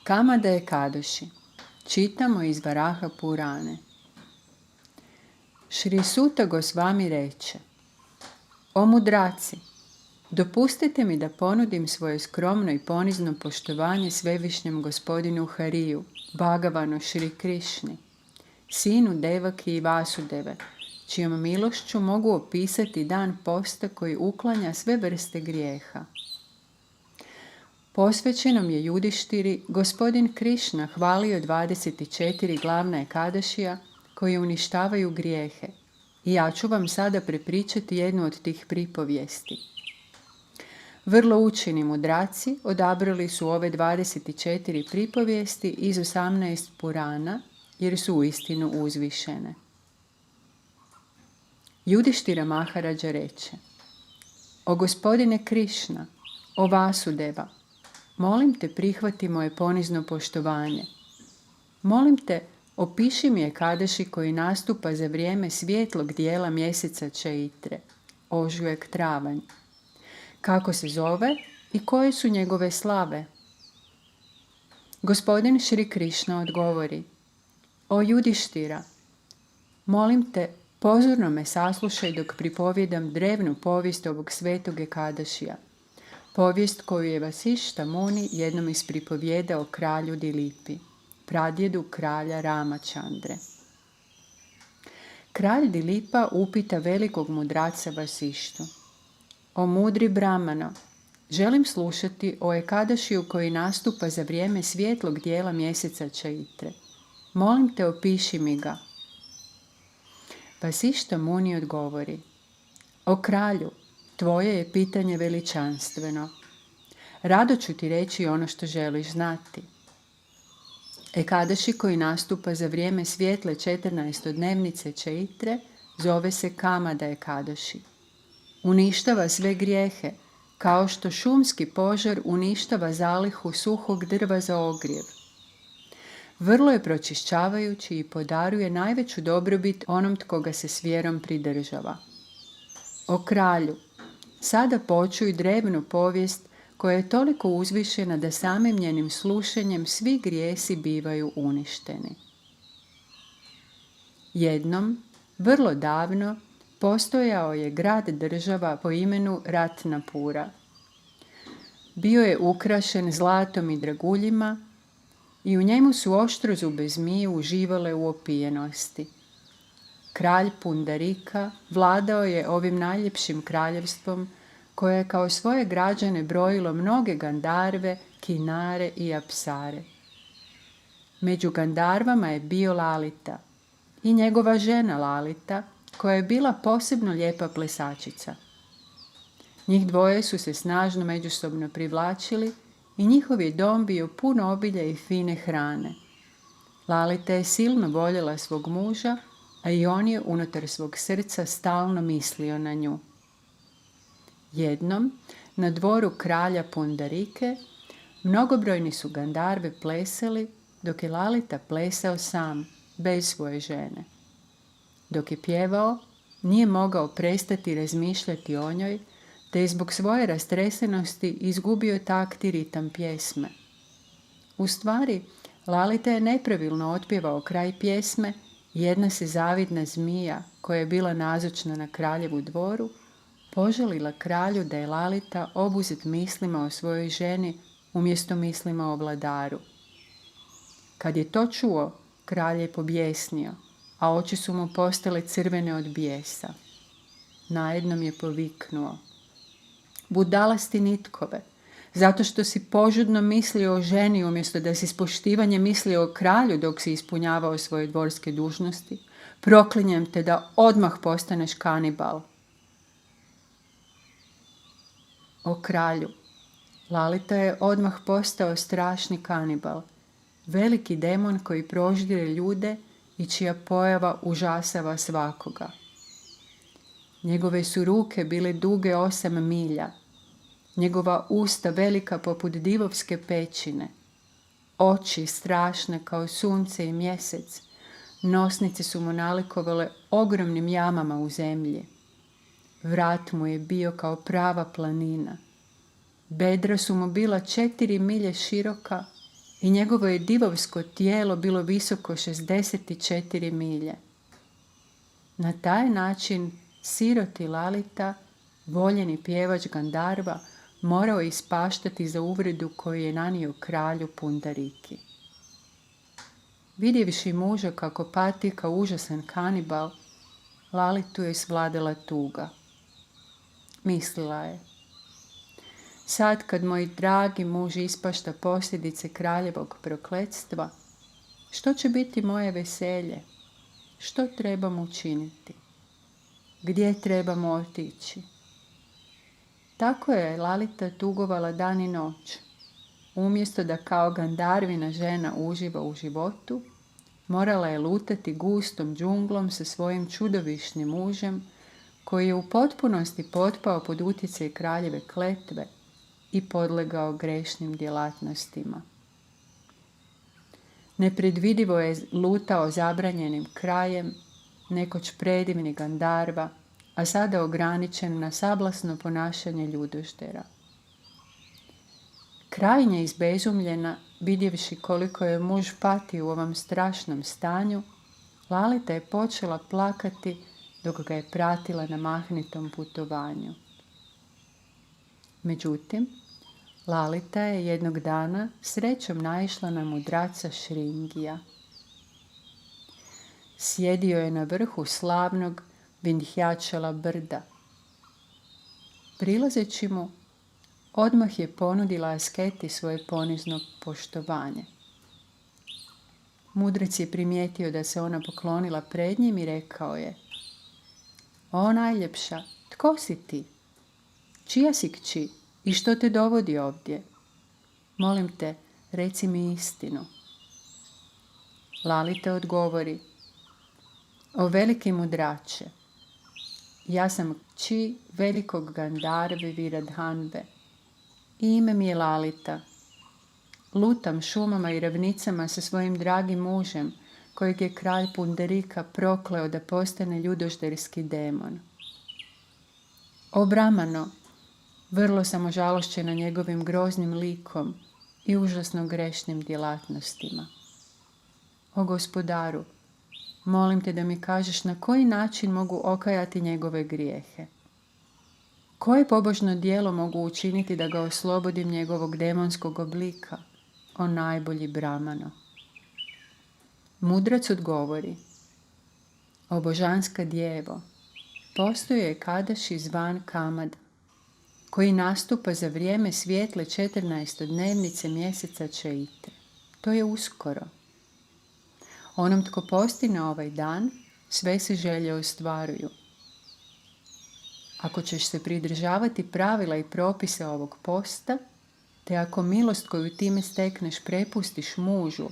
Kamada Ekadoši. Čitamo iz Varaha Purane. Šri Suta Gosvami reče: O mudraci, dopustite mi da ponudim svoje skromno i ponizno poštovanje svevišnjem gospodinu Hariju, Bhagavanu Šri Krišni, sinu Devaki i Vasudeve, čijom milošću mogu opisati dan posta koji uklanja sve vrste grijeha. Posvećenom je Judištiri gospodin Krišna hvalio 24 glavna ekadašija koji uništavaju grijehe, i ja ću vam sada prepričati jednu od tih pripovijesti. Vrlo učeni mudraci odabrali su ove 24 pripovijesti iz 18 Purana jer su uistinu uzvišene. Judištira Maharađa reče: O gospodine Krišna, o Vasudeva, molim te prihvati moje ponizno poštovanje. Molim te, opiši mi Ekadaši koji nastupa za vrijeme svijetlog dijela mjeseca Čaitre, ožujak, travanj. Kako se zove i koje su njegove slave? Gospodin Šri Krišna odgovori: O Judištira, molim te, pozorno me saslušaj dok pripovjedam drevnu povijest ovog svetog Ekadašija, povijest koju je Vasišta Muni jednom ispripovjedao kralju Dilipi, pradjedu kralja Ramačandre. Kralj Dilipa upita velikog mudraca Vasištu: O mudri Brahmano, želim slušati o Ekadašiju koji nastupa za vrijeme svjetlog dijela mjeseca Čaitre. Molim te, opiši mi ga. Vasišta Muni odgovori: O kralju, tvoje je pitanje veličanstveno. Rado ću ti reći ono što želiš znati. Ekadaši koji nastupa za vrijeme svijetle 14-dnevnice Čaitre zove se Kamada Ekadaši. Uništava sve grijehe, kao što šumski požar uništava zalihu suhog drva za ogrjev. Vrlo je pročišćavajući i podaruje najveću dobrobit onom tko ga se s vjerom pridržava. O kralju, sada počuj drevnu povijest koja je toliko uzvišena da samim njenim slušanjem svi grijesi bivaju uništeni. Jednom, vrlo davno, postojao je grad država po imenu Ratnapura. Bio je ukrašen zlatom i draguljima i u njemu su oštrozube zmije uživale u opijenosti. Kralj Pundarika vladao je ovim najljepšim kraljevstvom koje je kao svoje građane brojilo mnoge Gandarve, Kinare i Apsare. Među Gandarvama je bio Lalita i njegova žena Lalita, koja je bila posebno lijepa plesačica. Njih dvoje su se snažno međusobno privlačili i njihov je dom bio pun obilja i fine hrane. Lalita je silno voljela svog muža, a i on je unutar svog srca stalno mislio na nju. Jednom, na dvoru kralja Pundarike, mnogobrojni su Gandarve plesali, dok je Lalita plesao sam, bez svoje žene. Dok je pjevao, nije mogao prestati razmišljati o njoj, te je zbog svoje rastresenosti izgubio takt i ritam pjesme. U stvari, Lalita je nepravilno otpjevao kraj pjesme i jedna se zavidna zmija, koja je bila nazočna na kraljevu dvoru, poželila kralju da je Lalita obuzet mislima o svojoj ženi umjesto mislima o vladaru. Kad je to čuo, kralj je pobjesnio, a oči su mu postale crvene od bijesa. Najednom je poviknuo: Budalasti nitkove, zato što si požudno mislio o ženi umjesto da si s poštivanjem mislio o kralju dok si ispunjavao svoje dvorske dužnosti, proklinjem te da odmah postaneš kanibal. O kralju, Lalita je odmah postao strašni kanibal, veliki demon koji proždire ljude i čija pojava užasava svakoga. Njegove su ruke bile duge 8 milja, njegova usta velika poput divovske pećine, oči strašne kao sunce i mjesec, nosnice su mu nalikovale ogromnim jamama u zemlji. Vrat mu je bio kao prava planina. Bedra su mu bila 4 milje široka i njegovo je divovsko tijelo bilo visoko 64 milje. Na taj način siroti Lalita, voljeni pjevač Gandarva, morao je ispaštati za uvredu koju je nanio kralju Pundariki. Vidjevši muža kako pati kao užasan kanibal, Lalitu je svladala tuga. Mislila je, sad kad moj dragi muž ispašta posljedice kraljevog prokletstva, što će biti moje veselje? Što trebam učiniti? Gdje trebamo otići? Tako je Lalita tugovala dan i noć. Umjesto da kao Gandarvina žena uživa u životu, morala je lutati gustom džunglom sa svojim čudovišnim mužem, koji je u potpunosti potpao pod utjecaj kraljeve kletve i podlegao grešnim djelatnostima. Nepredvidivo je lutao zabranjenim krajem, nekoć predivni Gandarva, a sada ograničen na sablasno ponašanje ljudoždera. Krajnje izbezumljena, vidjevši koliko je muž pati u ovom strašnom stanju, Lalita je počela plakati dok ga je pratila na mahnitom putovanju. Međutim, Lalita je jednog dana srećom naišla na mudraca Šringija. Sjedio je na vrhu slavnog Vindhjačala brda. Prilazeći mu, odmah je ponudila asketi svoje ponizno poštovanje. Mudrac je primijetio da se ona poklonila pred njim i rekao je: O najljepša, tko si ti? Čija si kći i što te dovodi ovdje? Molim te, reci mi istinu. Lalita odgovori: O veliki mudrače, ja sam kći velikog Gandarve Viradhanve i ime mi je Lalita. Lutam šumama i ravnicama sa svojim dragim mužem, kojeg je kralj Pundarika prokleo da postane ljudožderski demon. O Brahmano, vrlo sam ožalošćena njegovim groznim likom i užasno grešnim djelatnostima. O Gospodaru, molim te da mi kažeš na koji način mogu okajati njegove grijehe. Koje pobožno djelo mogu učiniti da ga oslobodim njegovog demonskog oblika, o najbolji Brahmano? Mudrac odgovori: O božanska djevo, postoji Ekadaši zvan Kamad, koji nastupa za vrijeme svijetle 14. mjeseca Čaitre. To je uskoro. Onom tko postigne ovaj dan, sve se želje ostvaruju. Ako ćeš se pridržavati pravila i propisa ovog posta, te ako milost koju time stekneš prepustiš mužu,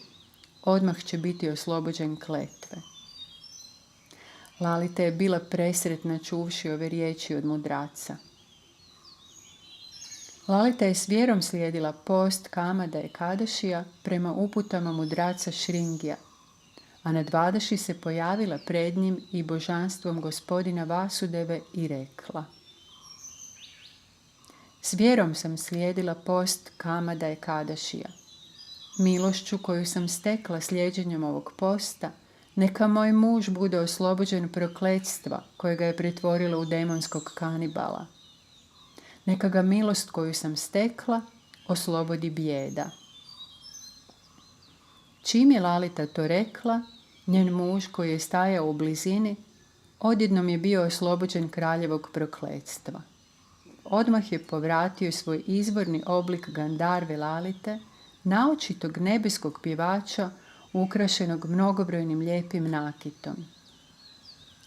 odmah će biti oslobođen kletve. Lalita je bila presretna čuvši ove riječi od mudraca. Lalita je s vjerom slijedila post Kamada Ekadašija prema uputama mudraca Šringija, a na Dvadaši se pojavila pred njim i božanstvom gospodina Vasudeve i rekla: S vjerom sam slijedila post Kamada Ekadašija. Milošću koju sam stekla slijeđenjem ovog posta, neka moj muž bude oslobođen prokletstva koje ga je pretvorilo u demonskog kanibala. Neka ga milost koju sam stekla oslobodi bijeda. Čim je Lalita to rekla, njen muž koji je stajao u blizini, odjednom je bio oslobođen kraljevog prokletstva. Odmah je povratio svoj izvorni oblik Gandarve Lalite, naočitog nebeskog pjevača ukrašenog mnogobrojnim lijepim nakitom.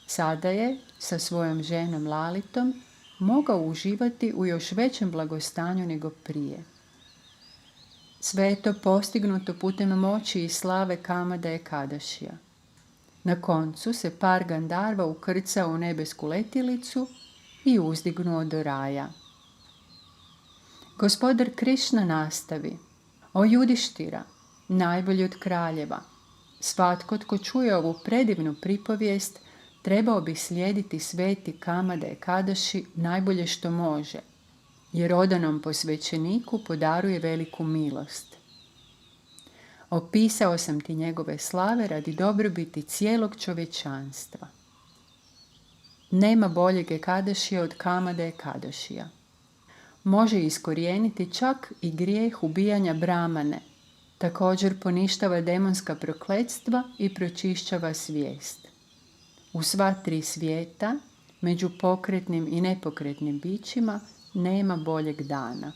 Sada je, sa svojom ženom Lalitom, mogao uživati u još većem blagostanju nego prije. Sve je to postignuto putem moći i slave Kamada Ekadašija. Na koncu se par Gandarva ukrcao u nebesku letjelicu i uzdignuo do raja. Gospodar Krišna nastavi: O Judištira, najbolji od kraljeva, svatko tko čuje ovu predivnu pripovijest trebao bi slijediti sveti Kamada Ekadaši najbolje što može, jer odanom posvećeniku podaruje veliku milost. Opisao sam ti njegove slave radi dobrobiti cijelog čovječanstva. Nema boljeg Ekadašija od Kamade Ekadašija. Može iskorijeniti čak i grijeh ubijanja Brahmane. Također poništava demonska prokletstva i pročišćava svijest. U sva 3 svijeta, među pokretnim i nepokretnim bićima, nema boljeg dana.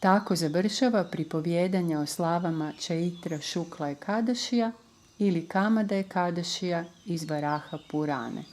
Tako završava pripovjedanje o slavama Čaitra Šukla Ekadašija ili Kamada Ekadašija iz Varaha Purane.